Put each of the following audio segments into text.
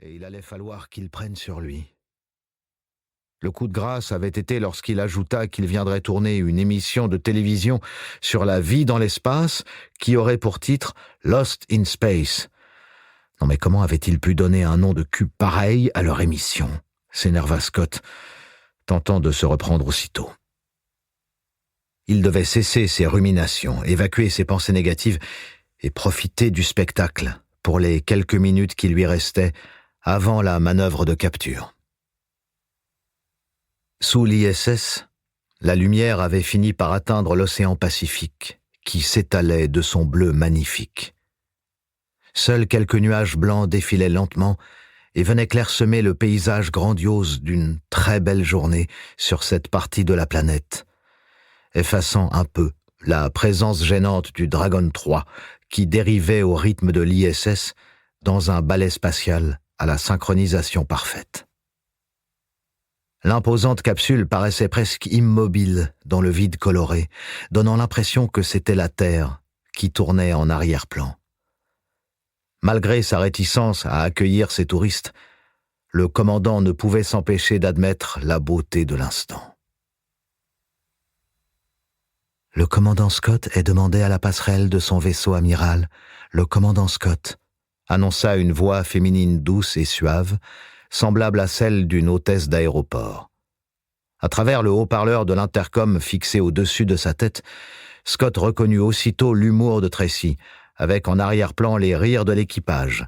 et il allait falloir qu'il prenne sur lui. Le coup de grâce avait été lorsqu'il ajouta qu'il viendrait tourner une émission de télévision sur la vie dans l'espace qui aurait pour titre « Lost in Space ». Non mais comment avait-il pu donner un nom de cul pareil à leur émission ? S'énerva Scott, tentant de se reprendre aussitôt. Il devait cesser ses ruminations, évacuer ses pensées négatives et profiter du spectacle pour les quelques minutes qui lui restaient avant la manœuvre de capture. Sous l'ISS, la lumière avait fini par atteindre l'océan Pacifique, qui s'étalait de son bleu magnifique. Seuls quelques nuages blancs défilaient lentement et venaient clairsemer le paysage grandiose d'une très belle journée sur cette partie de la planète, effaçant un peu la présence gênante du Dragon 3 qui dérivait au rythme de l'ISS dans un balai spatial à la synchronisation parfaite. L'imposante capsule paraissait presque immobile dans le vide coloré, donnant l'impression que c'était la Terre qui tournait en arrière-plan. Malgré sa réticence à accueillir ces touristes, le commandant ne pouvait s'empêcher d'admettre la beauté de l'instant. Le commandant Scott est demandé à la passerelle de son vaisseau amiral, le commandant Scott, annonça une voix féminine douce et suave, semblable à celle d'une hôtesse d'aéroport. À travers le haut-parleur de l'intercom fixé au-dessus de sa tête, Scott reconnut aussitôt l'humour de Tracy, avec en arrière-plan les rires de l'équipage.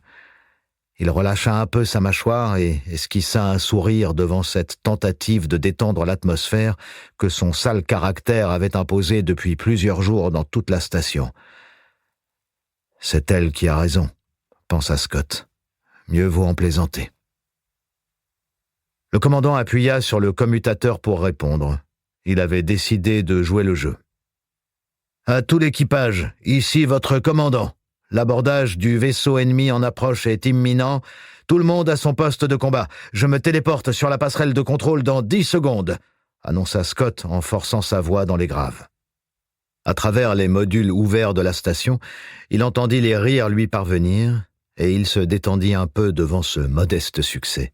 Il relâcha un peu sa mâchoire et esquissa un sourire devant cette tentative de détendre l'atmosphère que son sale caractère avait imposée depuis plusieurs jours dans toute la station. « C'est elle qui a raison », pensa Scott. « Mieux vaut en plaisanter. » Le commandant appuya sur le commutateur pour répondre. Il avait décidé de jouer le jeu. « À tout l'équipage, ici votre commandant. L'abordage du vaisseau ennemi en approche est imminent. Tout le monde à son poste de combat. Je me téléporte sur la passerelle de contrôle dans 10 secondes, annonça Scott en forçant sa voix dans les graves. À travers les modules ouverts de la station, il entendit les rires lui parvenir et il se détendit un peu devant ce modeste succès.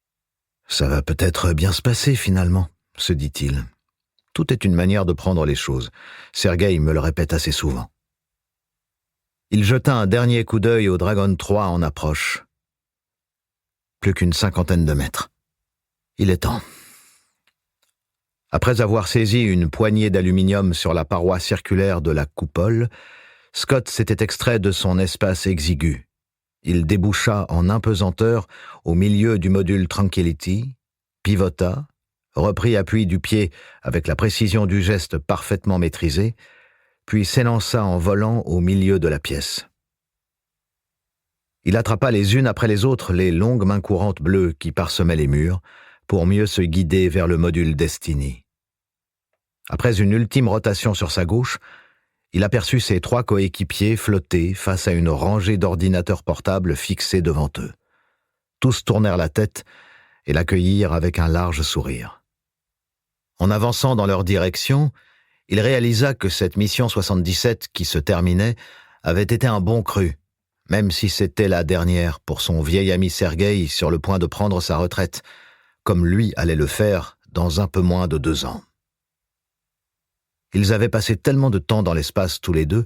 « Ça va peut-être bien se passer finalement, » se dit-il. « Tout est une manière de prendre les choses. Sergueï me le répète assez souvent. » Il jeta un dernier coup d'œil au Dragon 3 en approche. Plus qu'une 50aine de mètres. Il est temps. Après avoir saisi une poignée d'aluminium sur la paroi circulaire de la coupole, Scott s'était extrait de son espace exigu. Il déboucha en impesanteur au milieu du module Tranquility, pivota, reprit appui du pied avec la précision du geste parfaitement maîtrisé, puis s'élança en volant au milieu de la pièce. Il attrapa les unes après les autres les longues mains courantes bleues qui parsemaient les murs pour mieux se guider vers le module Destiny. Après une ultime rotation sur sa gauche, il aperçut ses 3 coéquipiers flotter face à une rangée d'ordinateurs portables fixés devant eux. Tous tournèrent la tête et l'accueillirent avec un large sourire. En avançant dans leur direction, il réalisa que cette mission 77 qui se terminait avait été un bon cru, même si c'était la dernière pour son vieil ami Sergueï sur le point de prendre sa retraite, comme lui allait le faire dans un peu moins de 2 ans. Ils avaient passé tellement de temps dans l'espace tous les deux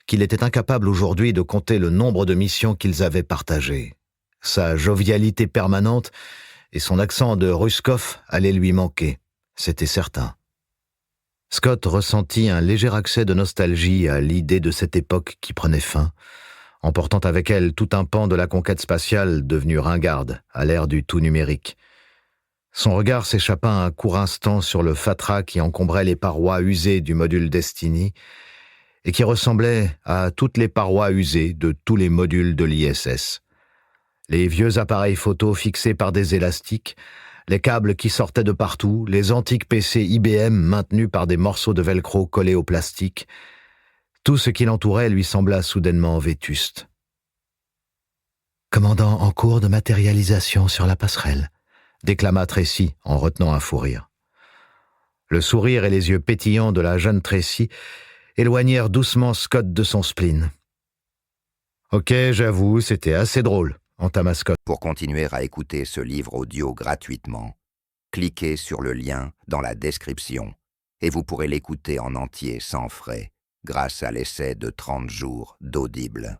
qu'il était incapable aujourd'hui de compter le nombre de missions qu'ils avaient partagées. Sa jovialité permanente et son accent de Ruskov allaient lui manquer, c'était certain. Scott ressentit un léger accès de nostalgie à l'idée de cette époque qui prenait fin, emportant avec elle tout un pan de la conquête spatiale devenue ringarde à l'ère du tout numérique. Son regard s'échappa un court instant sur le fatras qui encombrait les parois usées du module Destiny et qui ressemblait à toutes les parois usées de tous les modules de l'ISS. Les vieux appareils photo fixés par des élastiques, les câbles qui sortaient de partout, les antiques PC IBM maintenus par des morceaux de velcro collés au plastique, tout ce qui l'entourait lui sembla soudainement vétuste. « Commandant en cours de matérialisation sur la passerelle », déclama Tracy en retenant un fou rire. Le sourire et les yeux pétillants de la jeune Tracy éloignèrent doucement Scott de son spleen. « Ok, j'avoue, c'était assez drôle, en Tamascote. Pour continuer à écouter ce livre audio gratuitement, cliquez sur le lien dans la description et vous pourrez l'écouter en entier sans frais grâce à l'essai de 30 jours d'Audible.